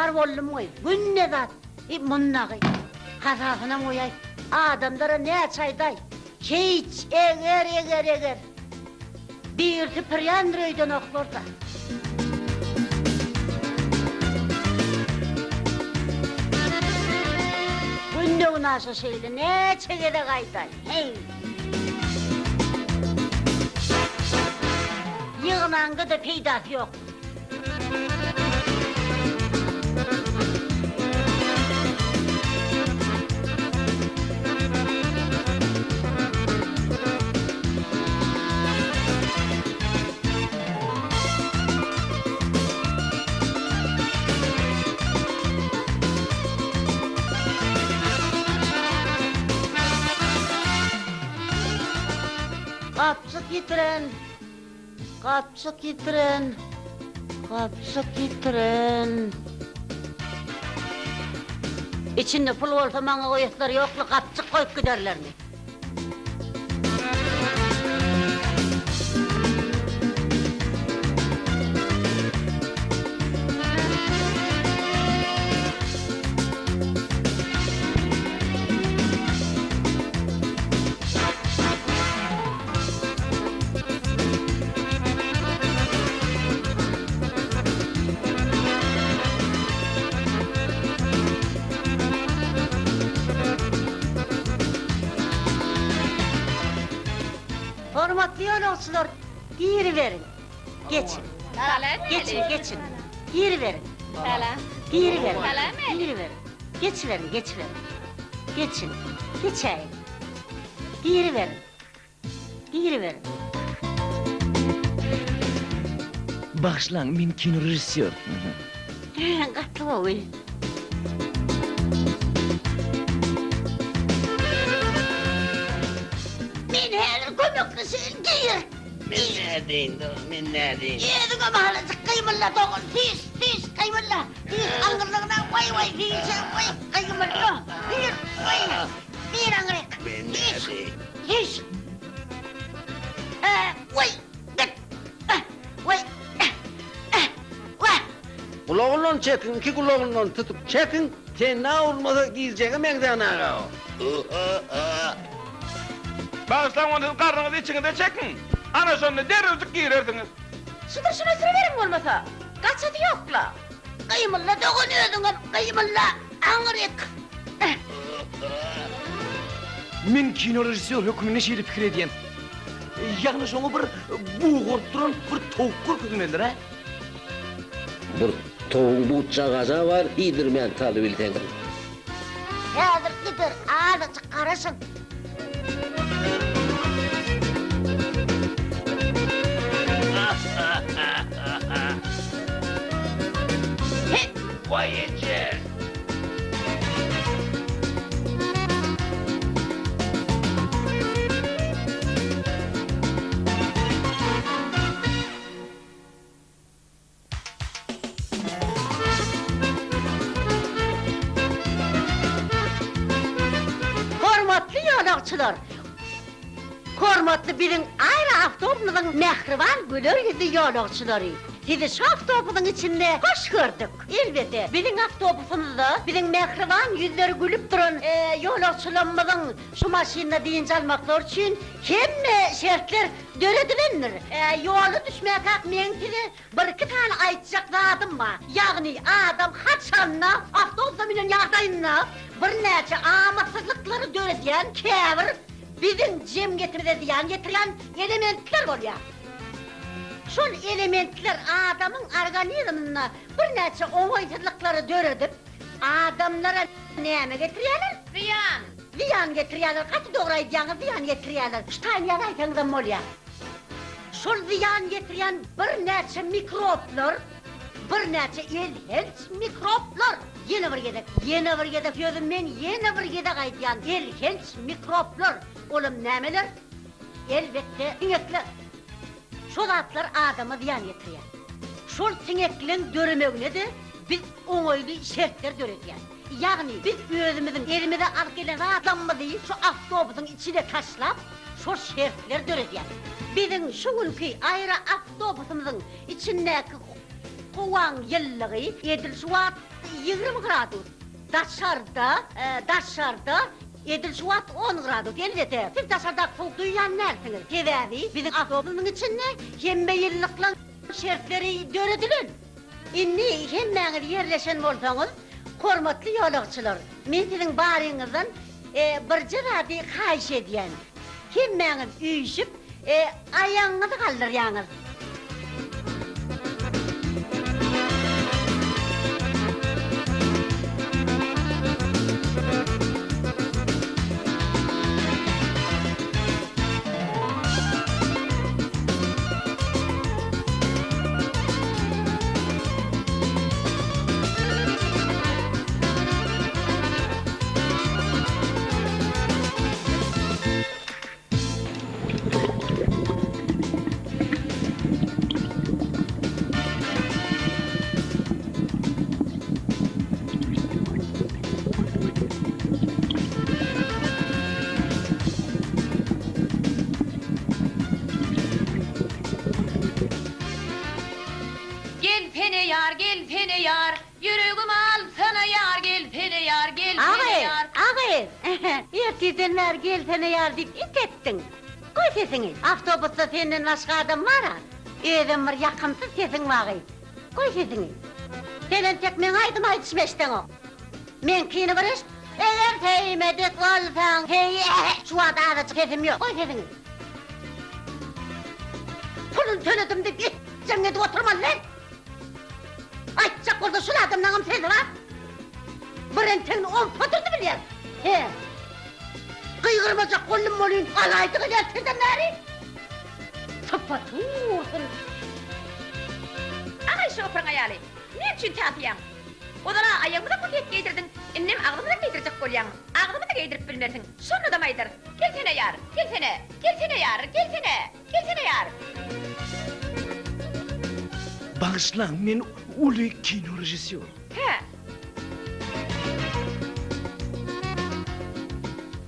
Bar bollum koy. Günne zat. Munnağı. Hasasına koyay. Adamlara ne çayday. Hiç eger. Bir tüpüryan röyden oklarda. Günne nasıl şeydi. Ne çekede kayday. Hey. Yığınanga da peydası yok. Kapsı getiren. İçinde pul olsa bana koyaklar yoklu, kapçık koyup giderler mi? Hormatlı yolcular, geri verin. Geçin. Geçin. Geri verin. Geri verin. Geri verin. Geçiverin. Geçin. Geçeyim. Geri verin. Bağışlan, men kino rejissör. Katlı ol. Men her kömüklüsü gir. Men neredeyim? Yedin ama halacık kıymılla doğun. Pis kıymılla. Pis angırlığına vay kıymılla. Bir angırık. Men neredeyim? Hiç. Kulağından çekin, iki kulağından tutup çekin. Sen ne olmasa giyeceğim menden ağa. Bağışlan onu karnınızı içine çekin. Ana sonunda derruzluk giyirdiniz. Şuna sürüverin olmasa. Kaçadı yokla. Kıymılla dokunuyordun. Kıymılla angırık. Men kino rejissör hükümüne şeýle pikir edýän. Ýagny şoňa bir buğurt duran bir towuk görkezmeler ha. Bir toğun buğutçağaca var, iyidirmeyen talı bilten. Hazır gider, ağzı karışın. Vay ece. Hormatly ýolagçylar. Hormatly biziň aýra awtobusymyzyň mehriban güler ýüzli ýolagçylary. Sizi şu awtobusyň içinde hoş gördük. Elbette biziň awtobusymyzda biziň mehriban ýüzleri gülüp duran ýolagçylarymyzyň şu maşynda diýinç almaklar üçin hemme şertler döredilendir. Ýoly düşmäk hak men size bir iki tane aýtjak zatym bar. Ýagny adam haçanna awtobusda bilen ýagdaýynda bir näçe amatsızlıkları döredýän käbir biziň jemgetirde ýetirýän elementler bolýar. Şol elementler adamın organizmine bir näçe oňaýsızlyklary döredip adamlara näme getirýärler? Ziyan getirýärler. Kaçy dogry aýdýaňyz ziyan getirýärler. Ştaýn ýaly aýtaňyzdan bolýar. Şol ziyan getirýän bir näçe mikroplar, bir näçe elhenç mikroplar. Yeni bir gedek gözüm men yeni bir gedek aýdýan elhenç mikroplar. Olum nämeler? Elbette siňekler. Şol atlar adama ziyan getirýär. Şol siňekliň döremegine de biz oňaýly şertler döredýär. Ýagny biz özümiziň elimize alyp gelen adamymyzy şu awtobusyň içine taşlap şol şertler döredýär. Biziň şu günkü aýra awtobusymyzyň içindäki kowan ýyllygy Edil Suwat 20 gradus. Daşarda Edil Şuat 10 gradus. Elbette. Siz daşarda soğuk duyyan nersiniz? Sebebi bizim avtobusun içinde hemme yıllıkla şerfleri döredilin. İnni hemmeniz yerleşen bolsanız, hormatly yolagçylar, men sizin barýyňyzdan bir jyrady haýyş edýän. Hemmeniz üýşüp, aýaňyzy galdyrýaňyz. Gel pene yar, yüreğim al sana yar, gel pene yar. Ağay, erteden gel sene yar dip itettin. Koy sesini, avtobusda senden başka adam var ha. Edim bir yakımsız sesin bağay. Koy sesini. Senen tek men aydım aytışmeşten o. Men kini barış, eğer teymedik olsan, şu adada sesim yok. Koy sesini. Pulun söyledim de gitcem edip oturman lan. Aytacak olsa şunu adamdan sesi var. Bırentenin 10 patırdı bilir. He. Kıygırmacak kollum moluyun alaydı gılar sizden nari. Sapatın. Ağay şoförün ayali, ne için tapıyan? Odana ayağımı da kutiyet giydirdin, innem ağzımı da giydirecek bolyan. Ağzımı da giydirip bilmersin, şunu da maydır. Gelsene yar, gelsene yar. Bağışlan, men uly kino rejissör. He,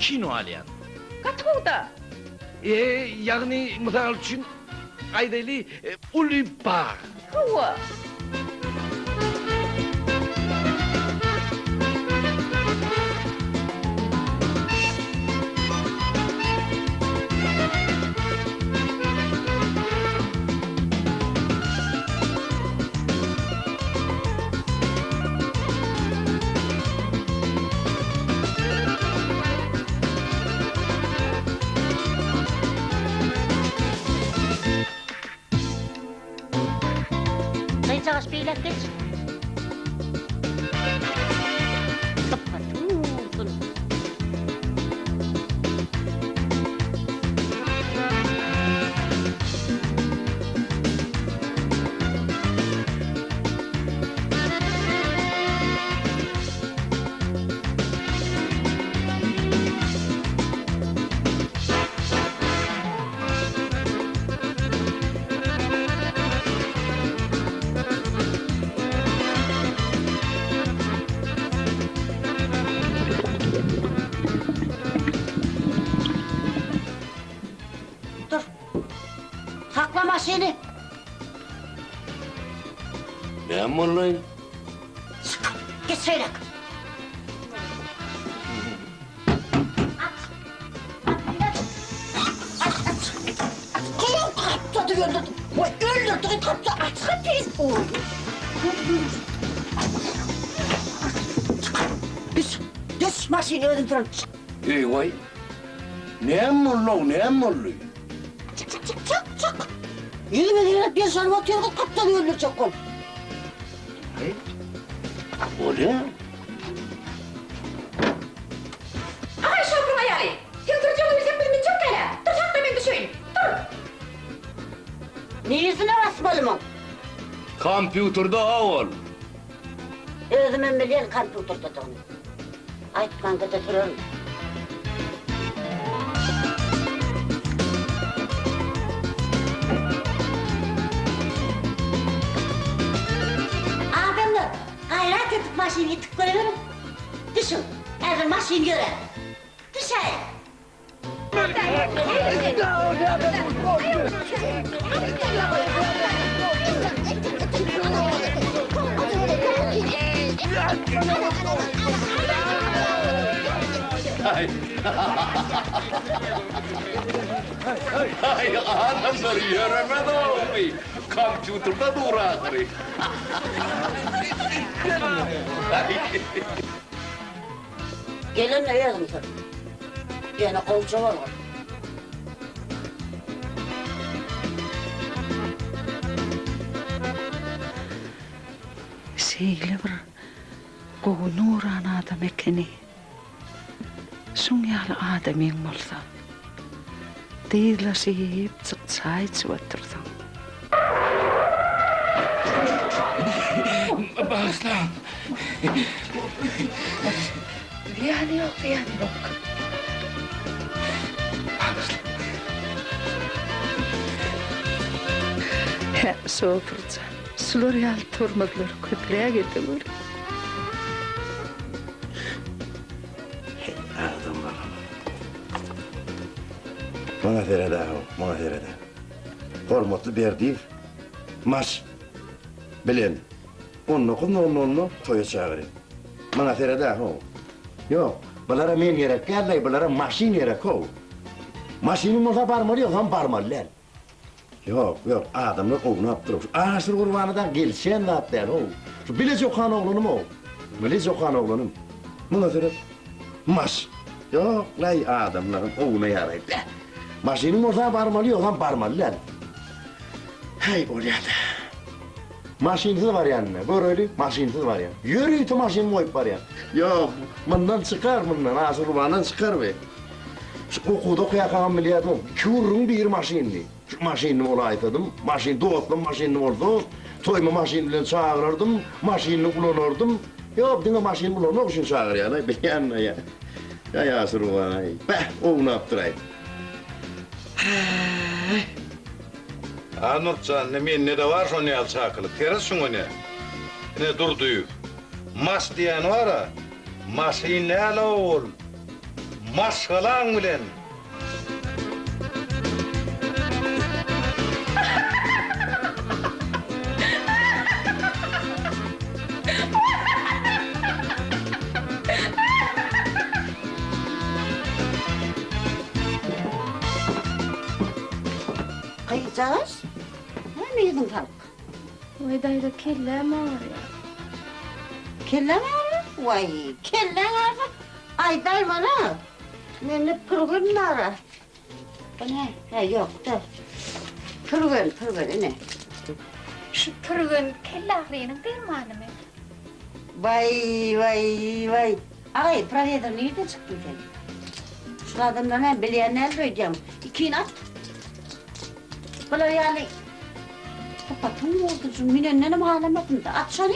Kino alýan. katıgıda. Ýagny mysal üçin aýdaly uly bar. Huwa. Sayacağız beylek geç. Sapatın. Dur. Sakla maşini. Ben molluyum. Git söyle. Kolum kaptadı öldürdüm. Vay öldürdü kapta açsın tez. Oy. Düş maşini öldürün. Ey vay. Ne molluy? Çık. Yürüme bir sarma tiyatro kaptanı öldürecek kol. O ne? Ağay şoförün ayali, sen duracağını bilsem bilmin çok gele. Dur sakla ben düşeyim, dur. Ne yüzüne basmalım? Kompüterda avol. Özümün bilen kompüterda onu. Aytkan gıda durun. Adamlar, gayret edip maşini itip koyuyorum. Düşün, eğer maşini göre. Düşer. Ay adamlar yürümedi oğlum. Kompüterda durakları. Gelin ne yedim sen? Yine kolça var. Seyle bir goğu nuran adam ekeni. Sunyalı adamın bolsa. Değirla seyip çay çıvatırsan. Bağışla. Yani yok. Sofurca. Sular yal turmadılar köprüye gidiyor. Adamlar. Bana terede o, bana terede. Hormatlı berdiğim, maş. Bilen, onu toya çağırın. Bana terede o. Yok, bunlara men gerek geldi, bunlara maşin gerek o. Maşinin olsa parmalı yok, hem parmalılar. Yok, adamlar oğlunu yaptırmış. Asır kurbanıdan gelsen de at der o. Şu Bilez Okan oğlunum o. Bilez Okan oğlunum. Bana terede. Maş. Yok, lay adamların oğluna yarayıp. Maşinin olsa parmalı yok, hem parmalılar. Hey orada. Maşinsiz var yanına, böyle maşinsiz var ya. Yürüytü maşin koyup var ya. Yok, bundan çıkar bundan, asır kurbandan çıkar be. Şu okuda kıyakan biliyordum, kürün bir maşinli. Şu maşinli olaydım, maşin doğdum, maşinli oldu. Toyma maşinle çağırırdım, maşinle kullanırdım. Yok, dine maşin kullanmak için çağır yani, biliyorsun ya. Ya asır kurbanı, onu yaptırayım. Anlatsan ne de var şunu yal çakılıp teres şunu ne durduyu. Mas diyen var ha. Masayı ne ala ol. Mas kalan bilen. Kayacağız. Ne yedin kalk? Oydayda kellem ağrıyor. Kellen ağrı? Vay, kellen ağrı. Ay bana. Beni pırgın ağrı. Bu ne? Ha yok da. Pırgın ne? Şu pırgın kelle ağrıyanın dermanı mı? Vay. Ay, Prahya'da nerede çıktın sen? Şu adamdan ben bileyenler duyacağım. İki inat. Böyle yani... Kapatın mı oldu? Şu minenlerim halemedim de. At şunu.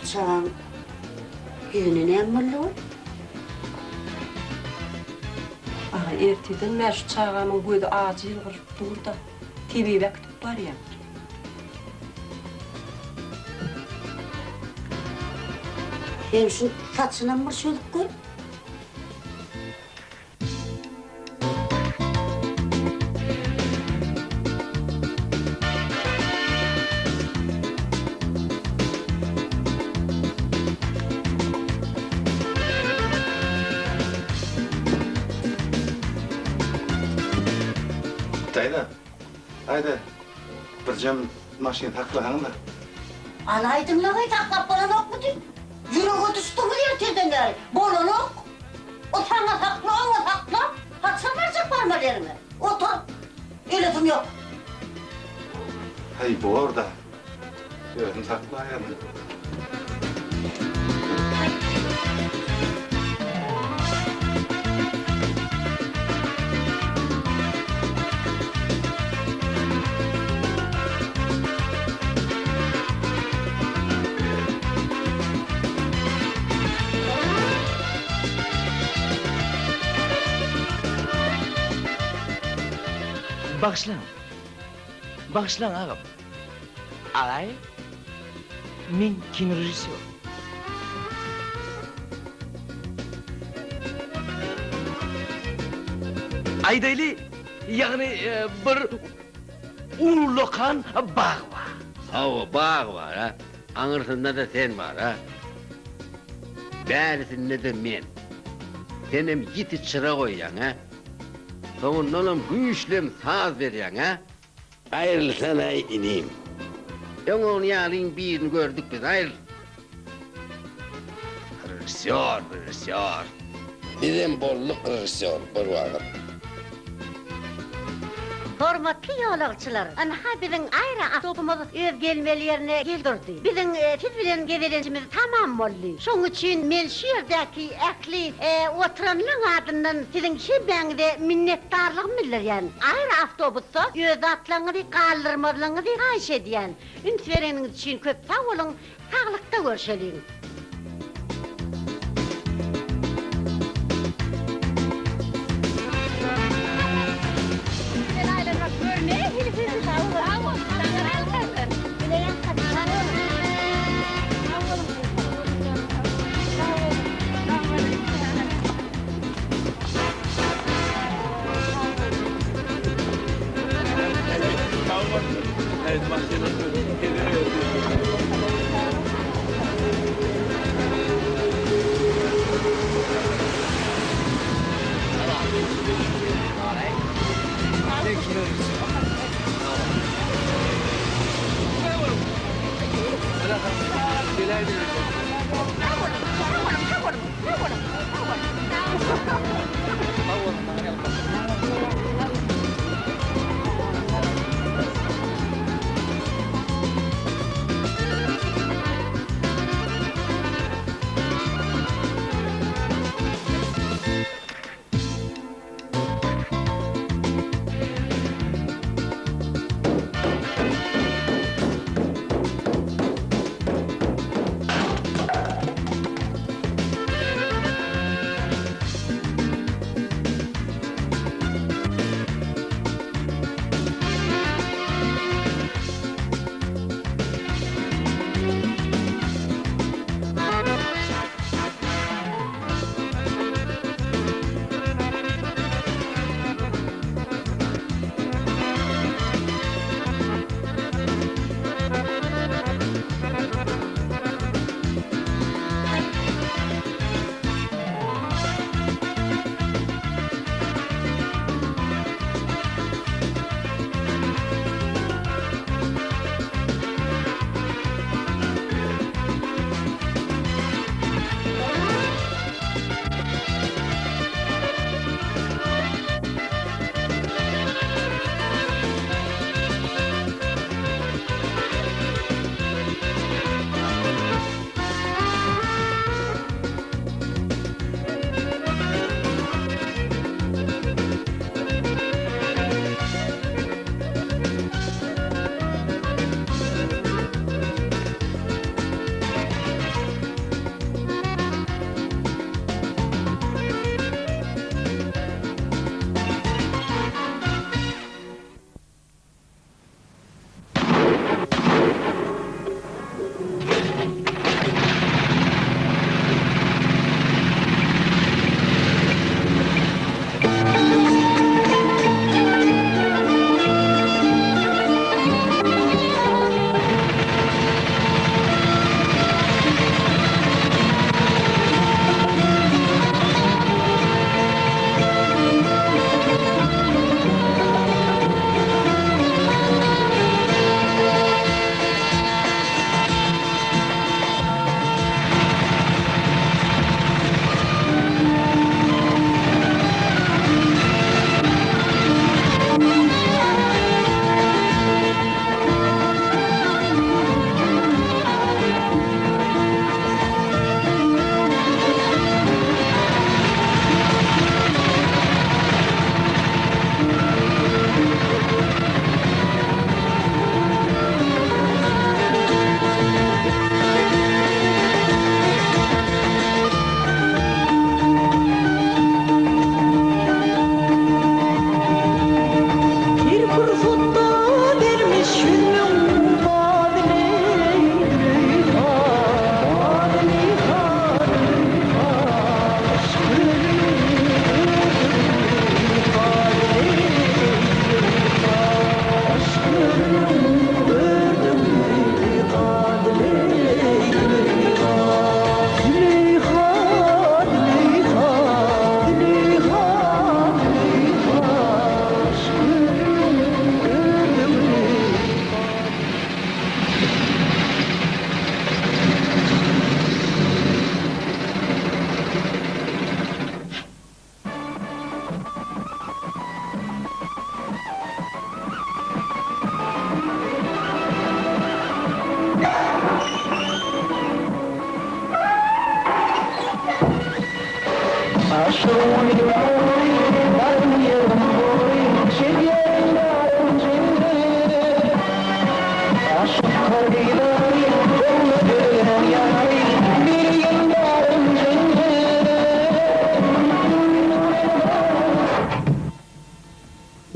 Sen... Yönü ne emmirli? Erteden mən şu çağamın boyda acil qırıp durda. TV vaktip var ya. Hem şu saçına mı şöyle koy? Haydi. Bir cam maşin taklahan da. Alaydın la gayet aklap bana yok mu diyeyim? Yüreğe düştü mü yerden gari? Bololuk. O sana takla, ona takla. Hatsam verecek parmalarını. Otur. İletim yok. Hay bu orada. Yöretim taklayan. Bağışlan ağam. Alay, men kino rejissör. Aydaylı, yani bir ulukan bağ var. Ha o bağ var ha. Anırsında da sen var ha. Bärisinde de men. Senem yiti çıra koyan ha. Sonundan güýçlem saz berýän ha. Ayrılsan ay ineyim. Yoňun ýalyn birini gördük biz ayrıl. Rejissor. Bizim bolluk rejissor bir wagt. Hormatly ýolagçylar, ana biziň aýra awtobusymyz öz gelmelilerine geldirdi. Biziň siz bilen gebelençimiz tamam boldy. Şoň üçin men şu ýerdäki ähli oturanlaryň adyndan siziň şeýleňizde minnetdarlygymy bildirýän. Aýra awtobusda öz atlaryňyzy galdyrmalygyňyzy haýş edýän. Üns bereniňiz üçin köp sag bolun, saglykda görşeliň.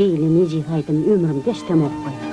Beýle necip aýdym ömrümde iştem okpay.